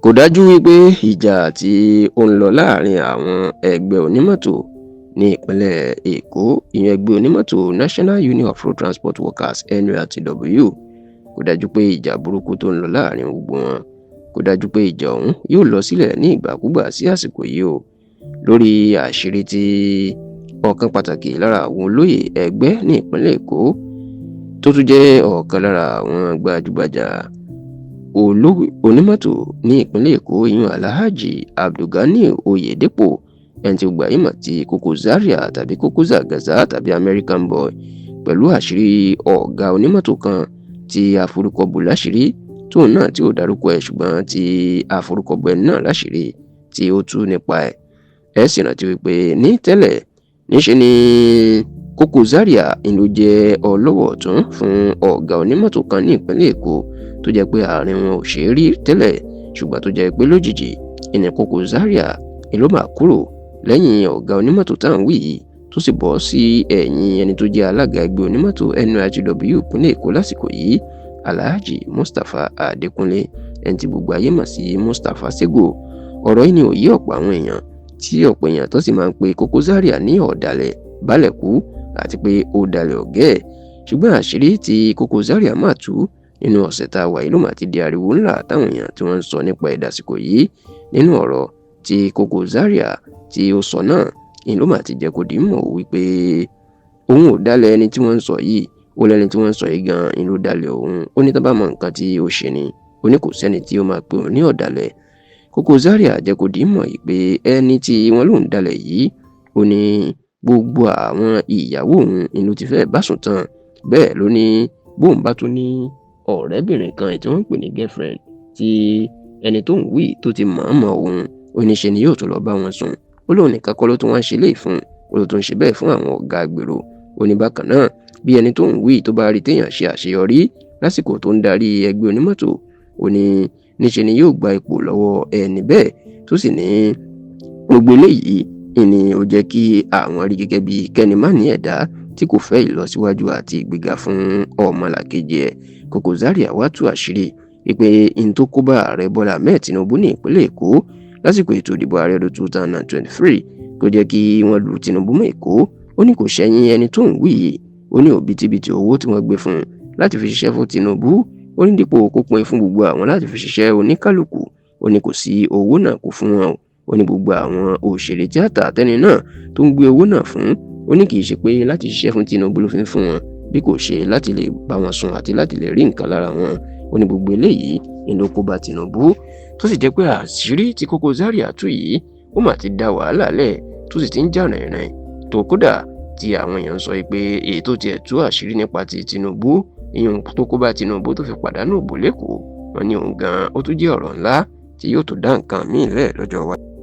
Kò dájú wípé ìjà tí ó ń lọ láàrin àwọn ẹgbẹ́ onímọ́tò ní ìpínlẹ̀ Èkó, ìyẹn ẹgbẹ́ onímọ́tò National Union of Road Transport Workers NURTW, kò dájú pé ìjà burúkú tó ń lọ láàrin gbogbo wọn, kò dájú pé ìjà ọ̀hún yóò lọ sílẹ̀ ní ìgbàkúgbà sí àsìkò yìí o, lórí àṣírí tí ọ̀kan pàtàkì lára àwọn olóyè ẹgbẹ́ ní ìpínlẹ̀ Èkó tó tún jẹ́ ọ̀kan lára àwọn gbajúgbajà onímọ́tò ní ìpínlẹ̀ Èkó ìyún Alhaji Abdulganiy Oyedepo, ẹni tí ó gbajúmọ̀ tí Koko Zaria tàbí Koko Zagaza tàbí American Boy, pẹ̀lú àṣírí ọ̀gá onímọ́tò kan tí aforúkọbò láṣìírí tóun náà tí ò dárúkọ ẹ̀ ṣùgbọ́n tí aforúkọbò ẹni náà láṣìírí tí ó tú nípa ẹ̀. Ẹ sì rántí wípé ní tẹ́lẹ̀ níṣe ni Koko Zaria ló jẹ́ ọlọ́wọ̀ ọ̀tún fún ọ̀gá onímọ́tò kan ní ìpínlẹ̀ Èkó tó jẹ́ pé àárín wọn ò ṣe é rí tẹ́lẹ̀, ṣùgbọ́n tó jẹ́ pé lójijì ìní Koko Zaria ló máa kúrò lẹ́yìn ọ̀gá onímọ́tò tá à ń wí yìí tó sì bọ́ sí ẹ̀yìn ẹni tó jẹ́ alága ẹgbẹ́ onímọ́tò NURTW ìpínlẹ̀ Èkó lásìkò yìí, Alhaji Mustapha Adekunle, ẹni tí gbogbo ayé mọ̀ sí Mustapha Sego. Ọ̀rọ̀ yìí ni ò yé ọ̀pọ̀ àwọn èèyàn, tí ọ̀pọ̀ èèyàn tó sì máa ń pe Koko Zaria ní ọ̀dàlẹ̀ bálẹ̀kú àti pé ó dalẹ̀ ọ̀gẹ́ ẹ̀. Ṣùgbọ́n àṣírí tí Koko Zaria máa tú nínú ọ̀sẹ̀ tá a wà yìí ló máa ti di ariwo ńlá táwọn èèyàn tí wọ́n ń sọ nípa ìdásíkò yìí. Nínú ọ̀rọ̀ tí Koko Zaria tí ó sọ náà ni ló máa ti jẹ́ kó di mọ̀ wípé òun ò dalẹ̀ ẹni tí wọ́n ń sọ yìí, ó lẹ́ni tí wọ́n ń sọ yìí gan-an ló dalẹ̀ òun. Ó ní tá bá mọ nǹkan tí ó ṣe ni, ó ní kò sẹ́ni tí ó máa pè òun ní ọ̀dàlẹ̀. Koko Zaria jẹ́ kó di mọ̀ pé ẹni tí wọ́n lòun dalẹ̀ yìí, ó ní gbogbo àwọn ìyàwó òun ló ti fẹ́ bá sùn tán. Bẹ́ẹ̀ ló ní bóun bá tún ní ọ̀rẹ́bìnrin kan tí wọ́n ń pè ní girlfriend tí ẹni tó ń wí tó ti mọ̀ọ́mọ̀ òun, ó ní ṣe ni yóò tún lọ bá wọn sùn. Ó lóun nìkan kọ́ ló tún wá ń ṣe léyìí fún, ó ló tún ṣe bẹ́ẹ̀ fún àwọn ọ̀gá agbèrò. Ó ní bákan náà bí ẹni tó ń wí tó bá rí téèyàn ṣe àṣeyọrí lásìkò tó ń darí ẹgbẹ́ onímọ́tò, ó ní níṣe ni yóò gba ipò lọ́wọ́ ẹni bẹ́ẹ̀, tó sì ní gbogbo eléyìí ni ó jẹ́ kí àwọn rí gẹ́gẹ́ bí kẹ́nimánì ẹ̀dá tí kò fẹ́ ìlọsíwájú àti ìgbéga fún ọmọlàkejì ẹ̀. Koko Zaria wá tú àṣírí wípé in tó kó bá ààrẹ Bọ́lá Ahmed Tinubu ní ìpínlẹ̀ Èkó lásìkò ètò ìdìbò ààrẹ ọdún 2023 kó jẹ́ kí wọ́n lu Tinubu mọ́ Èkó. Ó ní kò ṣẹ̀yìn ẹni tó ń wí yìí, ó ní òbítíbitì owó tí wọ́n gbé fún un láti fi ṣiṣẹ́ fún Tinubu, ó ní dípò kó pín fún gbogbo àwọn láti fi ṣiṣẹ́ oníkálukú, ó ní kò sí owó náà kó fún wọn. Ó ní gbogbo àwọn òṣèré tíátà àtẹni náà tó ń gbé owó náà fún, ó ní kì í ṣe pé láti ṣiṣẹ́ fún Tinubu ló fi ń fún wọn, bí kò ṣe láti lè bá wọn sùn àti láti lè rí nǹkan lára wọn. Ó ní gbogbo eléyìí ló kó bá Tinubu, tó sì jẹ́ pé àṣírí tí Koko Zaria tú yìí ó mà ti dá wàhálà lẹ̀, tó sì ti ń jà rìnrìn tó kódà tí àwọn èèyàn sọ pé èyí tó tiẹ̀ tú àṣírí nípa ti Tinubu, ìyẹn tó kó bá Tinubu tó fi pàdánù òbò lẹ́kọ̀ọ́, wọn ní òun gan-an ó tún jẹ́ ọ̀rọ̀ ńlá tí yóò tó dá nǹkan míì lẹ̀ lọ́jọ́ iwájú.